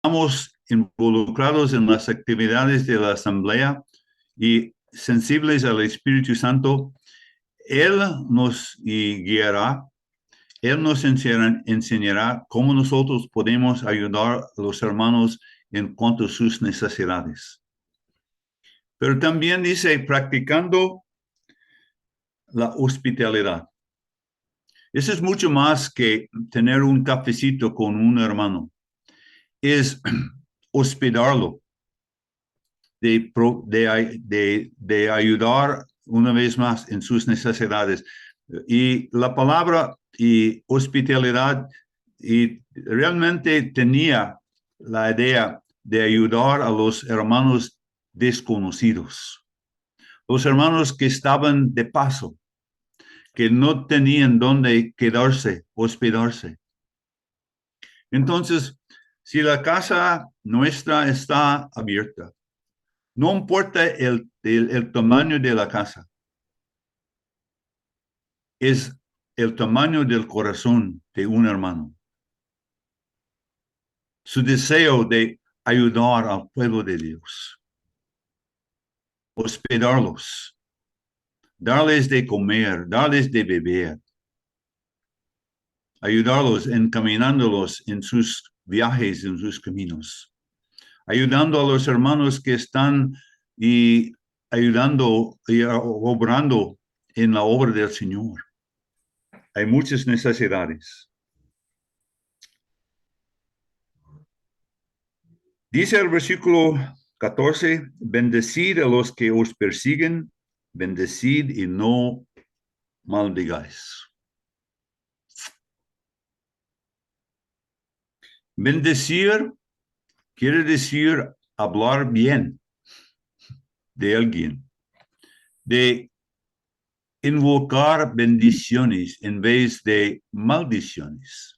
estamos involucrados en las actividades de la asamblea y sensibles al Espíritu Santo, Él nos guiará, Él nos enseñará cómo nosotros podemos ayudar a los hermanos en cuanto a sus necesidades. Pero también dice, practicando la hospitalidad. Eso es mucho más que tener un cafecito con un hermano. Es hospedarlo, de ayudar una vez más en sus necesidades. Y la palabra y hospitalidad y realmente tenía la idea de ayudar a los hermanos desconocidos, los hermanos que estaban de paso, que no tenían dónde quedarse, hospedarse. Entonces, si la casa nuestra está abierta, no importa el tamaño de la casa, es el tamaño del corazón de un hermano. Su deseo de ayudar al pueblo de Dios, hospedarlos, darles de comer, darles de beber, ayudarlos encaminándolos en sus viajes, en sus caminos, ayudando a los hermanos que están y ayudando y obrando en la obra del Señor. Hay muchas necesidades. Dice el versículo 14, bendecid a los que os persiguen, bendecid y no maldigáis. Bendecir quiere decir hablar bien de alguien, de invocar bendiciones en vez de maldiciones.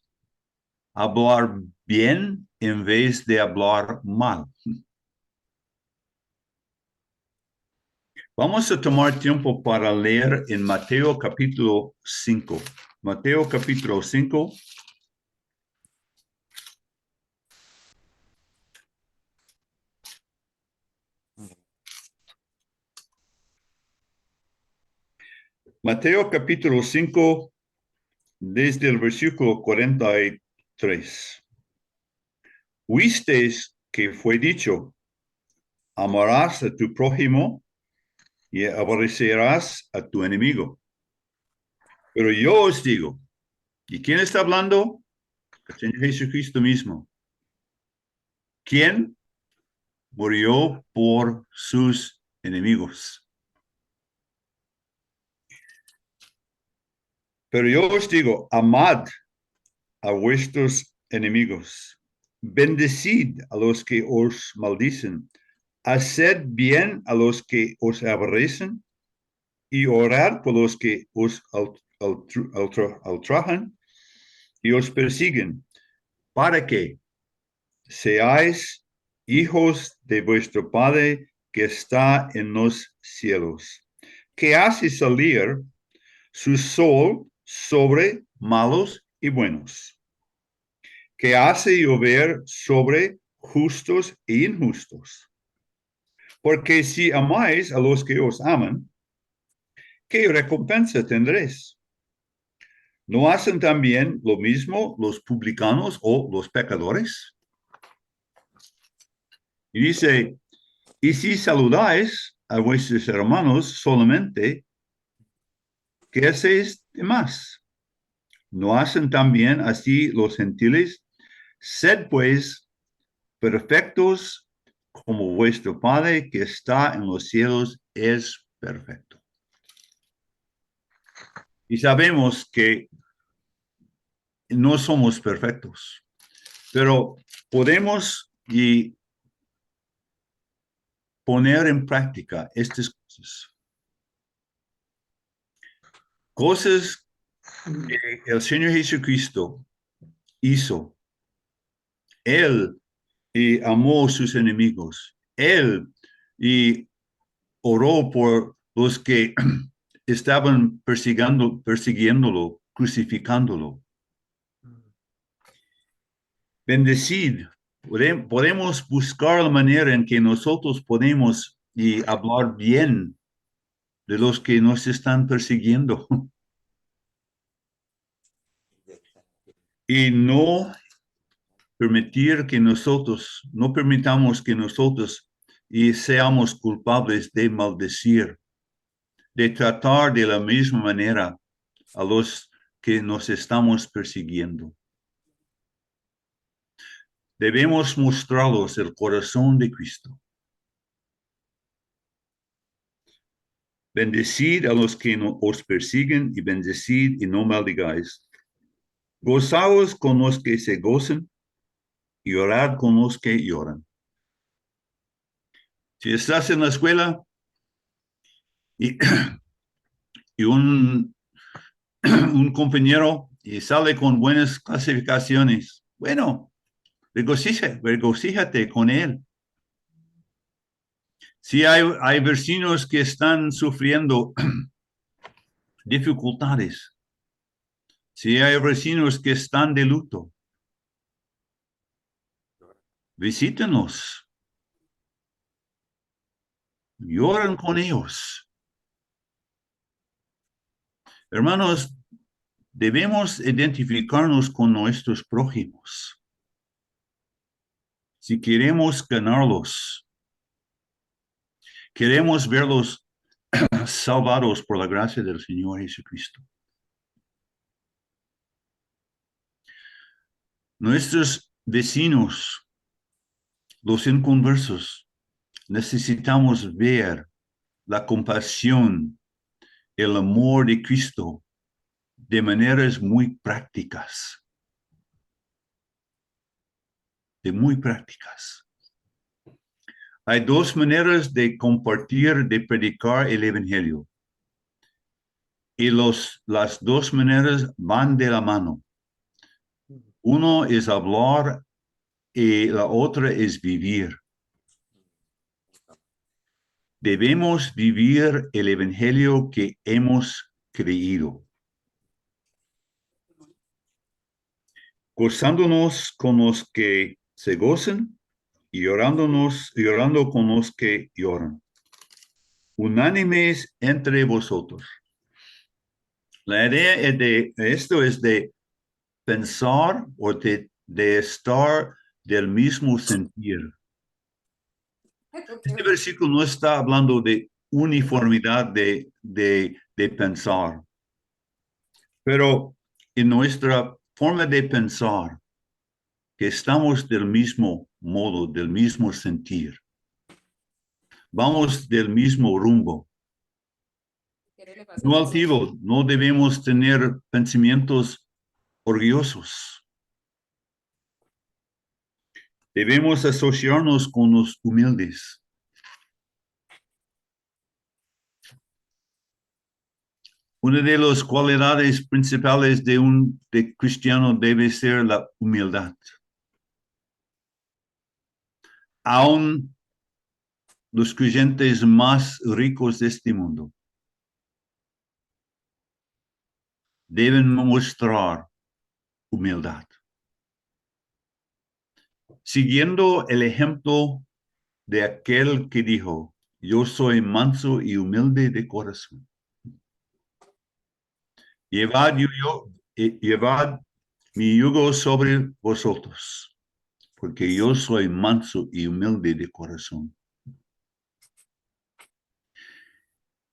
Hablar bien en vez de hablar mal. Vamos a tomar tiempo para leer en Mateo capítulo 5. Mateo capítulo 5. Mateo capítulo 5, desde el versículo 43. Oísteis que fue dicho, amarás a tu prójimo y aborrecerás a tu enemigo. Pero yo os digo, ¿y quién está hablando? El Señor Jesucristo mismo. ¿Quién murió por sus enemigos? Pero yo os digo, amad a vuestros enemigos, bendecid a los que os maldicen, haced bien a los que os aborrecen y orad por los que os ultrajan y os persiguen, para que seáis hijos de vuestro Padre que está en los cielos, que hace salir su sol sobre malos y buenos, que hace llover sobre justos e injustos. Porque si amáis a los que os aman, ¿qué recompensa tendréis? ¿No hacen también lo mismo los publicanos o los pecadores? Y dice, y si saludáis a vuestros hermanos solamente, ¿qué hacéis de más? ¿No hacen también así los gentiles? Sed pues perfectos como vuestro Padre que está en los cielos es perfecto. Y sabemos que no somos perfectos, pero podemos y poner en práctica estas cosas. Cosas que el Señor Jesucristo hizo. Él y amó a sus enemigos. Él y oró por los que estaban persiguiéndolo, crucificándolo. Bendecid Podemos buscar la manera en que nosotros podemos y hablar bien de los que nos están persiguiendo y no permitir que nosotros, no permitamos que nosotros y seamos culpables de maldecir, de tratar de la misma manera a los que nos estamos persiguiendo. Debemos mostrarlos el corazón de Cristo. Bendecid a los que os persiguen y bendecid y no maldigáis. Gozaos con los que se gozan y orad con los que lloran. Si estás en la escuela y, y un compañero y sale con buenas clasificaciones, bueno, regocíjate con él. Si hay vecinos que están sufriendo dificultades, si hay vecinos que están de luto, visítenos, lloran con ellos. Hermanos, debemos identificarnos con nuestros prójimos. Si queremos ganarlos, queremos verlos salvados por la gracia del Señor Jesucristo. Nuestros vecinos, los inconversos, necesitamos ver la compasión, el amor de Cristo de maneras muy prácticas. Hay dos maneras de compartir, de predicar el Evangelio. Y las dos maneras van de la mano. Uno es hablar y la otra es vivir. Debemos vivir el Evangelio que hemos creído. Gozándonos con los que se gozan y llorando con los que lloran. Unánimes entre vosotros. La idea de esto es de pensar o de estar del mismo sentir. Este versículo no está hablando de uniformidad de pensar, pero en nuestra forma de pensar, que estamos del mismo modo, del mismo sentir. Vamos del mismo rumbo. No altivo, no debemos tener pensamientos orgullosos. Debemos asociarnos con los humildes. Una de las cualidades principales de un cristiano debe ser la humildad. Aún los creyentes más ricos de este mundo deben mostrar humildad. Siguiendo el ejemplo de aquel que dijo, yo soy manso y humilde de corazón. Llevad mi yugo sobre vosotros, porque yo soy manso y humilde de corazón.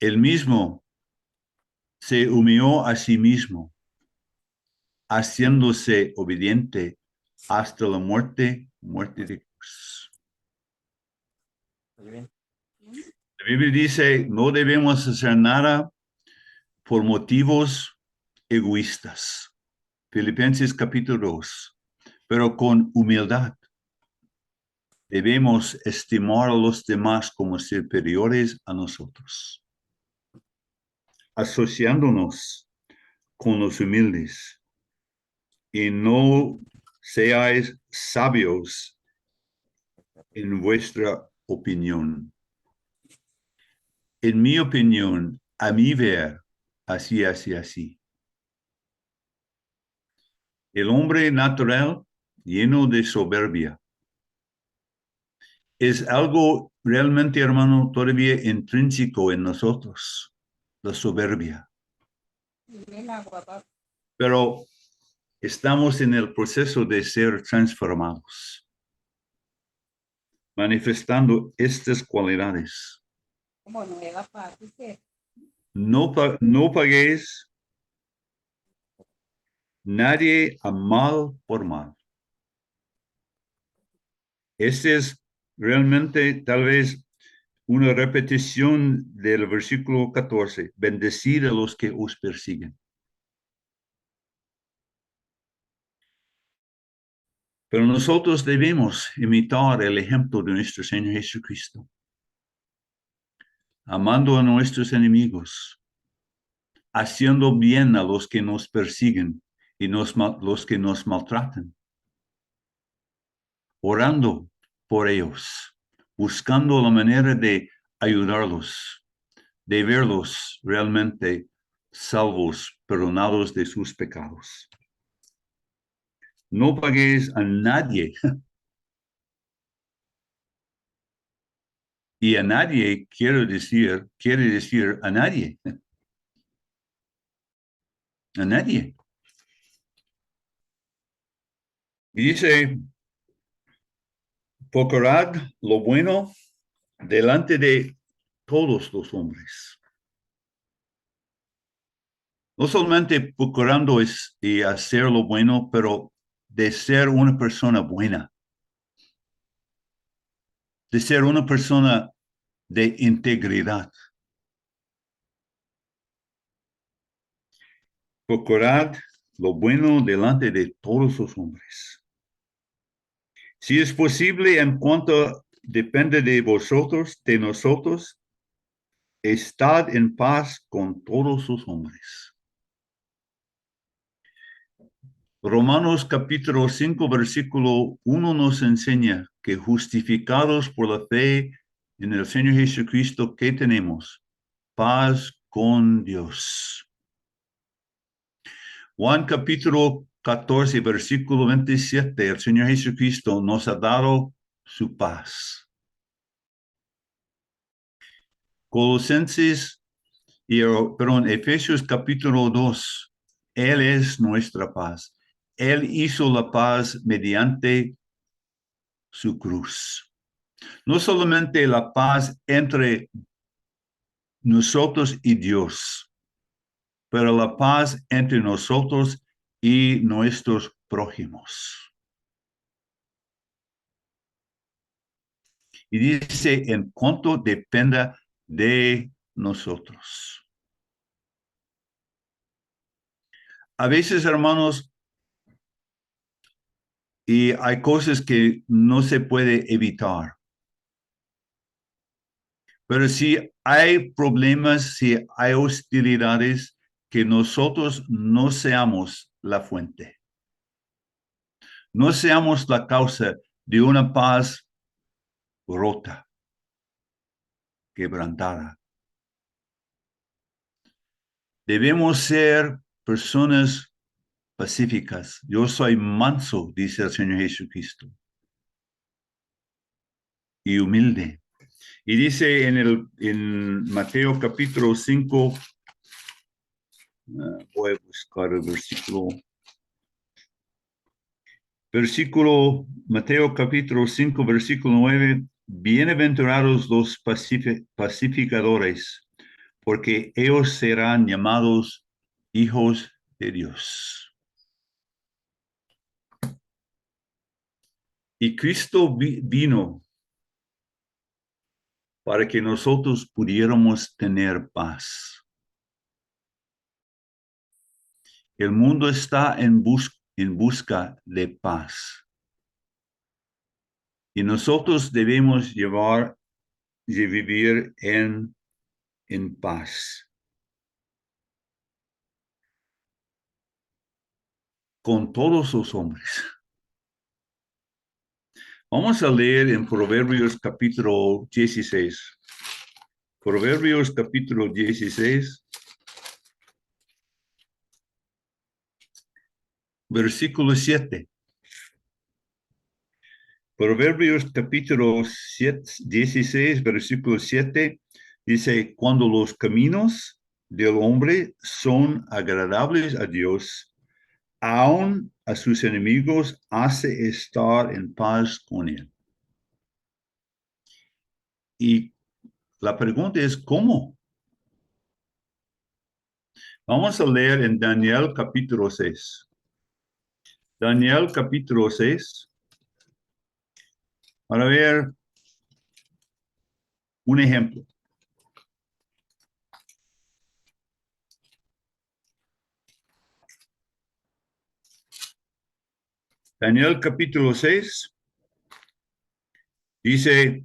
Él mismo se humilló a sí mismo, haciéndose obediente hasta la muerte de cruz. La Biblia dice, no debemos hacer nada por motivos egoístas. Filipenses capítulo 2. Pero con humildad debemos estimar a los demás como superiores a nosotros, asociándonos con los humildes, y no seáis sabios en vuestra opinión. En mi opinión, a mi ver, así. El hombre natural, lleno de soberbia, es algo realmente, hermano, todavía intrínseco en nosotros, la soberbia. Pero estamos en el proceso de ser transformados, manifestando estas cualidades. No paguéis nadie a mal por mal. Este es realmente tal vez una repetición del versículo 14. Bendecid a los que os persiguen. Pero nosotros debemos imitar el ejemplo de nuestro Señor Jesucristo, amando a nuestros enemigos, haciendo bien a los que nos persiguen y los que nos maltratan, orando por ellos, buscando la manera de ayudarlos, de verlos realmente salvos, perdonados de sus pecados. No paguéis a nadie. Y a nadie quiere decir a nadie. A nadie. Y dice, procurad lo bueno delante de todos los hombres. No solamente procurando y hacer lo bueno, pero de ser una persona buena, de ser una persona de integridad. Procurad lo bueno delante de todos los hombres. Si es posible, en cuanto depende de vosotros, de nosotros, estad en paz con todos los hombres. Romanos capítulo 5, versículo 1 nos enseña que justificados por la fe en el Señor Jesucristo, ¿qué tenemos? Paz con Dios. Juan capítulo 14, versículo 27, el Señor Jesucristo nos ha dado su paz. Efesios capítulo 2, Él es nuestra paz. Él hizo la paz mediante su cruz. No solamente la paz entre nosotros y Dios, pero la paz entre nosotros y nuestros prójimos. Y dice, en cuanto dependa de nosotros. A veces, hermanos, y hay cosas que no se puede evitar. Pero si hay problemas, si hay hostilidades, que nosotros no seamos la fuente. No seamos la causa de una paz rota, quebrantada. Debemos ser personas pacíficas. Yo soy manso, dice el Señor Jesucristo, y humilde. Y dice en Mateo capítulo 5, voy a buscar el versículo, Mateo capítulo 5, versículo 9, bienaventurados los pacificadores, porque ellos serán llamados hijos de Dios. Y Cristo vino para que nosotros pudiéramos tener paz. El mundo está en busca de paz. Y nosotros debemos vivir en paz. Con todos los hombres. Vamos a leer en Proverbios capítulo 16. Proverbios capítulo 16. Versículo 7. Proverbios capítulo 16, versículo 7, dice, cuando los caminos del hombre son agradables a Dios, aun a sus enemigos hace estar en paz con él. Y la pregunta es, ¿cómo? Vamos a leer en Daniel capítulo 6. Daniel capítulo 6, para ver un ejemplo. Daniel capítulo 6 dice,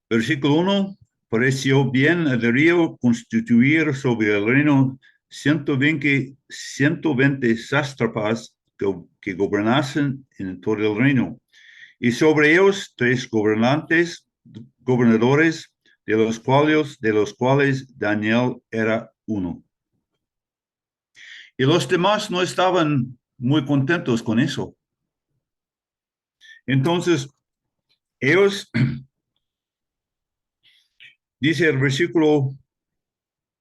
versículo 1, pareció bien a Darío constituir sobre el reino 120 sátrapas que gobernasen en todo el reino, y sobre ellos 3 gobernadores, de los cuales Daniel era uno. Y los demás no estaban muy contentos con eso. Entonces, ellos, dice el versículo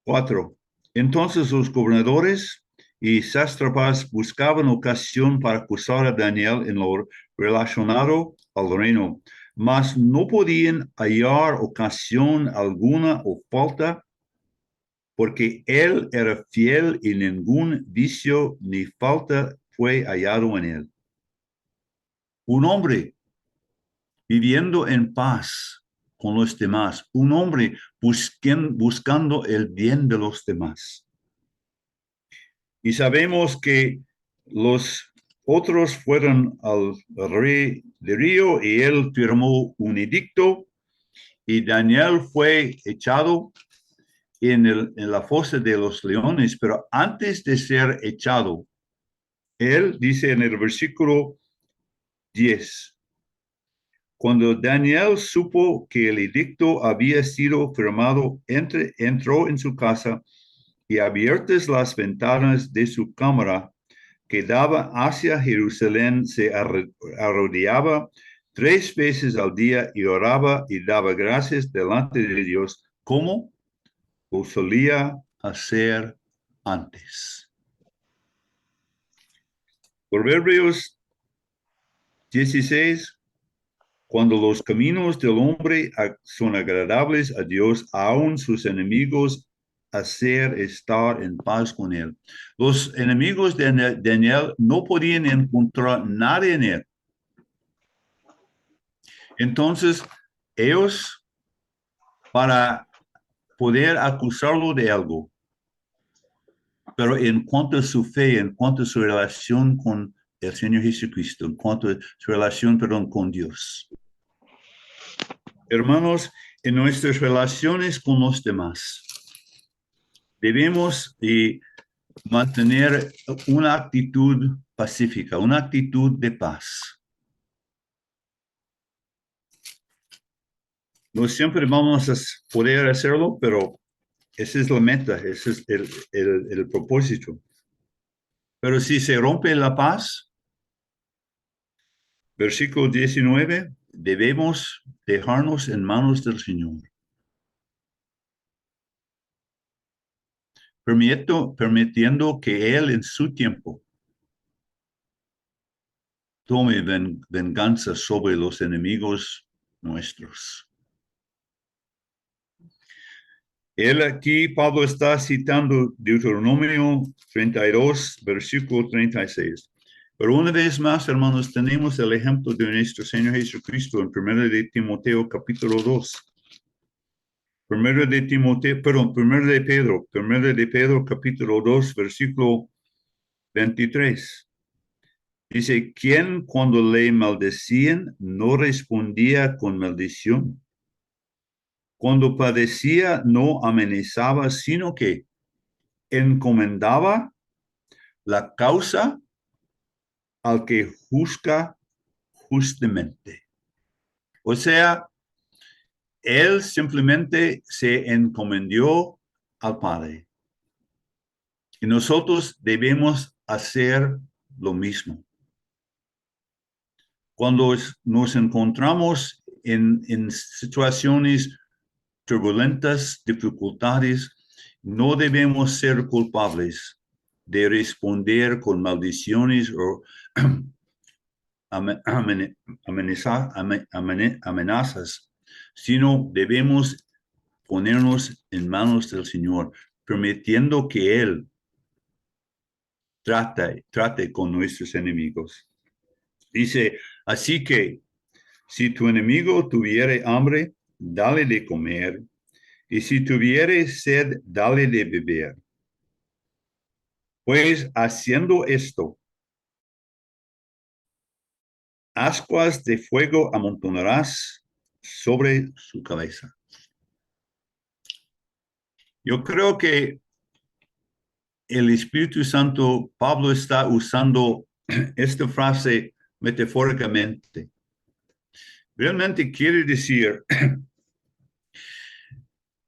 4, entonces los gobernadores y sátrapas buscaban ocasión para acusar a Daniel en lo relacionado al reino, mas no podían hallar ocasión alguna o falta, porque él era fiel y ningún vicio ni falta fue hallado en él. Un hombre viviendo en paz con los demás, un hombre buscando el bien de los demás. Y sabemos que los otros fueron al rey de Río y él firmó un edicto y Daniel fue echado en la fosa de los leones, pero antes de ser echado, él dice en el versículo 10, cuando Daniel supo que el edicto había sido firmado, entró en su casa y abiertas las ventanas de su cámara que daba hacia Jerusalén, se arrodillaba 3 veces al día y oraba y daba gracias delante de Dios, como lo solía hacer antes. Proverbios 16, cuando los caminos del hombre son agradables a Dios, aun sus enemigos hacer estar en paz con él. Los enemigos de Daniel no podían encontrar nada en él. Entonces, ellos, para poder acusarlo de algo, pero en cuanto a su fe, en cuanto a su relación con el Señor Jesucristo, en cuanto a su relación, con Dios. Hermanos, en nuestras relaciones con los demás, debemos mantener una actitud pacífica, una actitud de paz. No siempre vamos a poder hacerlo, pero esa es la meta, ese es el propósito. Pero si se rompe la paz, versículo 19, debemos dejarnos en manos del Señor. Permitiendo que Él en su tiempo tome venganza sobre los enemigos nuestros. Él aquí, Pablo está citando Deuteronomio 32, versículo 36. Pero una vez más, hermanos, tenemos el ejemplo de nuestro Señor Jesucristo en 1 de Timoteo capítulo 2. 1 de Pedro capítulo 2, versículo 23. Dice, ¿quién cuando le maldecían no respondía con maldición? Cuando padecía no amenazaba, sino que encomendaba la causa al que juzga justamente. O sea, él simplemente se encomendó al Padre. Y nosotros debemos hacer lo mismo. Cuando nos encontramos en situaciones turbulentas, dificultades, no debemos ser culpables de responder con maldiciones o amenazas, sino debemos ponernos en manos del Señor, permitiendo que Él trate con nuestros enemigos. Dice, así que si tu enemigo tuviere hambre, dale de comer, y si tuviere sed, dale de beber. Pues haciendo esto, ascuas de fuego amontonarás sobre su cabeza. Yo creo que el Espíritu Santo, Pablo está usando esta frase metafóricamente. Realmente quiere decir,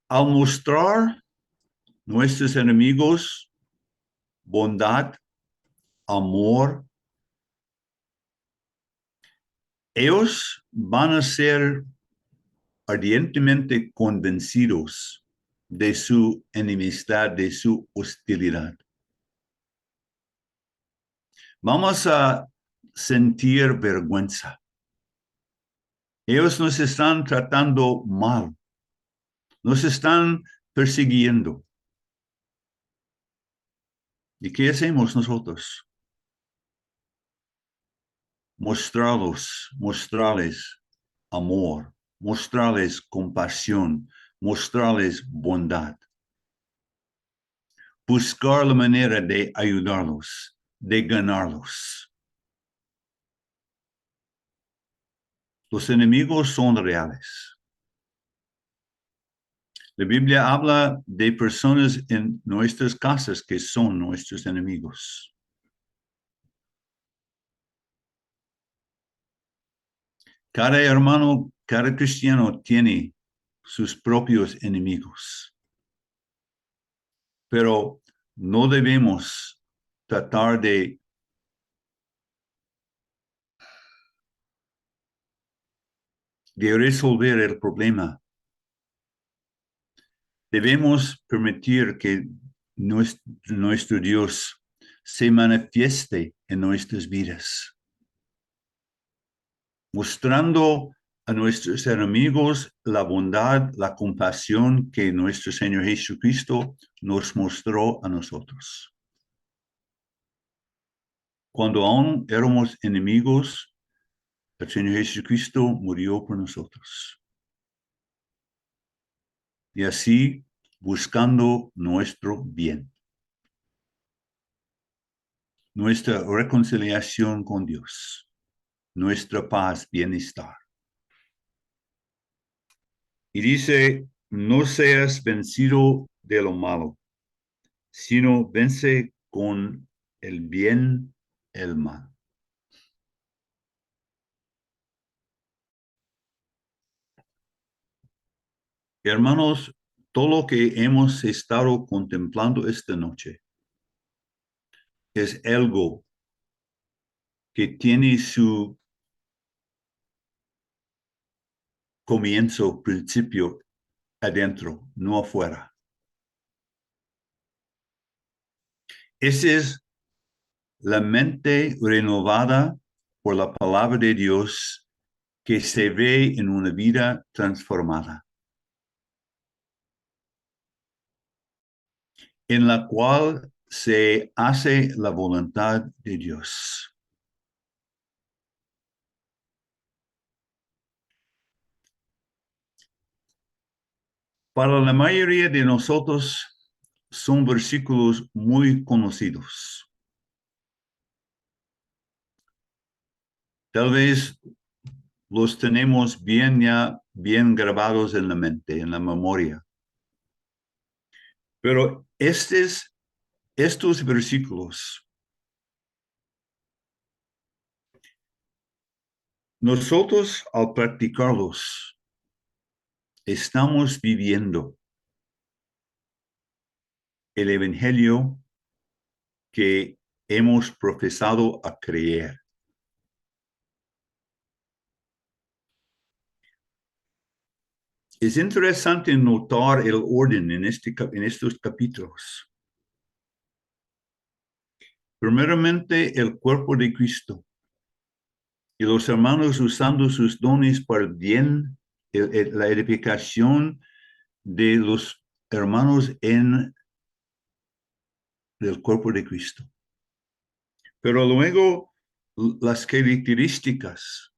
al mostrar nuestros enemigos bondad, amor, ellos van a ser ardientemente convencidos de su enemistad, de su hostilidad. Vamos a sentir vergüenza. Ellos nos están tratando mal, nos están persiguiendo. ¿Y qué hacemos nosotros? Mostrarles amor, mostrarles compasión, mostrarles bondad. Buscar la manera de ayudarlos, de ganarlos. Los enemigos son reales. La Biblia habla de personas en nuestras casas que son nuestros enemigos. Cada hermano, cada cristiano tiene sus propios enemigos. Pero no debemos tratar de resolver el problema. Debemos permitir que nuestro Dios se manifieste en nuestras vidas, mostrando a nuestros enemigos la bondad, la compasión que nuestro Señor Jesucristo nos mostró a nosotros. Cuando aún éramos enemigos, el Señor Jesucristo murió por nosotros. Y así buscando nuestro bien, nuestra reconciliación con Dios, nuestra paz, bienestar. Y dice, no seas vencido de lo malo, sino vence con el bien el mal. Hermanos, todo lo que hemos estado contemplando esta noche es algo que tiene su comienzo, principio adentro, no afuera. Esa es la mente renovada por la palabra de Dios que se ve en una vida transformada, en la cual se hace la voluntad de Dios. Para la mayoría de nosotros son versículos muy conocidos. Tal vez los tenemos bien grabados en la mente, en la memoria. Pero estos versículos, nosotros al practicarlos, estamos viviendo el evangelio que hemos profesado a creer. Es interesante notar el orden en estos capítulos. Primeramente, el cuerpo de Cristo y los hermanos usando sus dones para el bien, la edificación de los hermanos en el cuerpo de Cristo. Pero luego, las características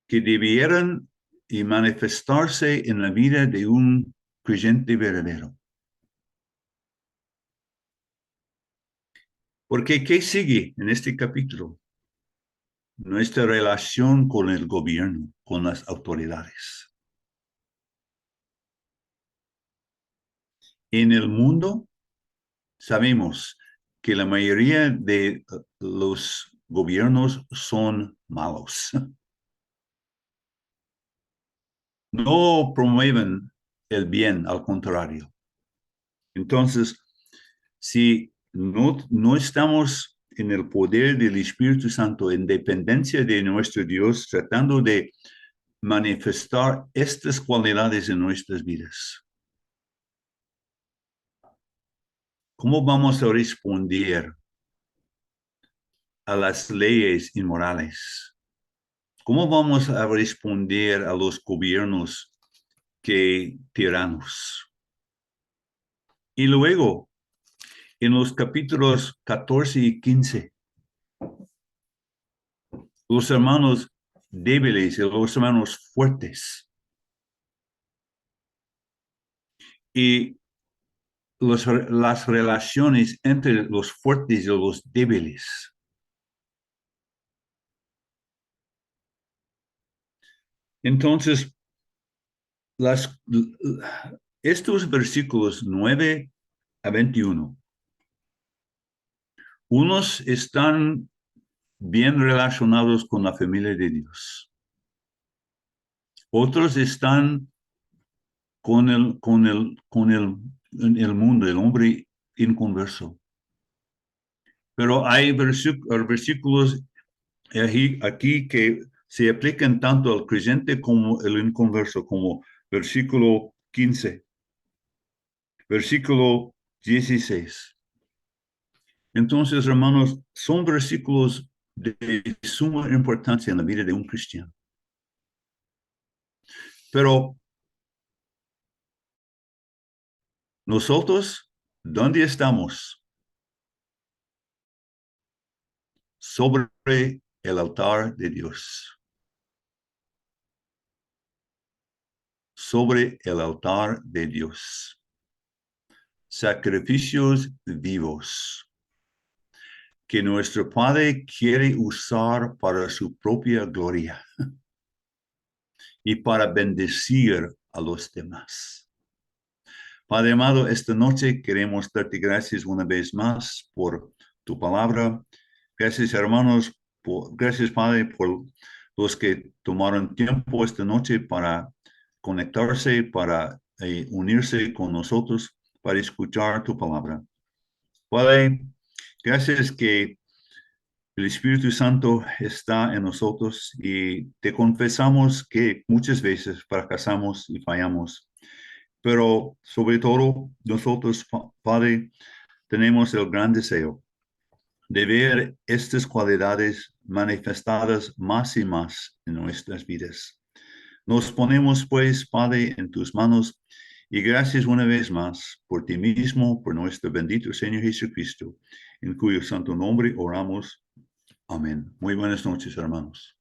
que debieran y manifestarse en la vida de un creyente verdadero. Porque, ¿qué sigue en este capítulo? Nuestra relación con el gobierno, con las autoridades. En el mundo, sabemos que la mayoría de los gobiernos son malos. No promueven el bien, al contrario. Entonces, si no estamos en el poder del Espíritu Santo, en dependencia de nuestro Dios, tratando de manifestar estas cualidades en nuestras vidas, ¿cómo vamos a responder a las leyes inmorales? ¿Cómo vamos a responder a los gobiernos tiranos? Y luego, en los capítulos 14 y 15, los hermanos débiles y los hermanos fuertes. Y las relaciones entre los fuertes y los débiles. Entonces, estos versículos 9 a 21, unos están bien relacionados con la familia de Dios. Otros están con el mundo, el hombre inconverso. Pero hay versículos aquí que se aplican tanto al creyente como al inconverso, como versículo 15, versículo 16. Entonces, hermanos, son versículos de suma importancia en la vida de un cristiano. Pero nosotros, ¿dónde estamos? Sobre el altar de Dios. Sobre el altar de Dios. Sacrificios vivos que nuestro Padre quiere usar para su propia gloria y para bendecir a los demás. Padre amado, esta noche queremos darte gracias una vez más por tu palabra. Gracias, hermanos. Gracias, Padre, por los que tomaron tiempo esta noche para conectarse, para unirse con nosotros, para escuchar tu palabra. Padre, gracias que el Espíritu Santo está en nosotros y te confesamos que muchas veces fracasamos y fallamos. Pero sobre todo, nosotros, Padre, tenemos el gran deseo de ver estas cualidades manifestadas más y más en nuestras vidas. Nos ponemos, pues, Padre, en tus manos y gracias una vez más por ti mismo, por nuestro bendito Señor Jesucristo, en cuyo santo nombre oramos. Amén. Muy buenas noches, hermanos.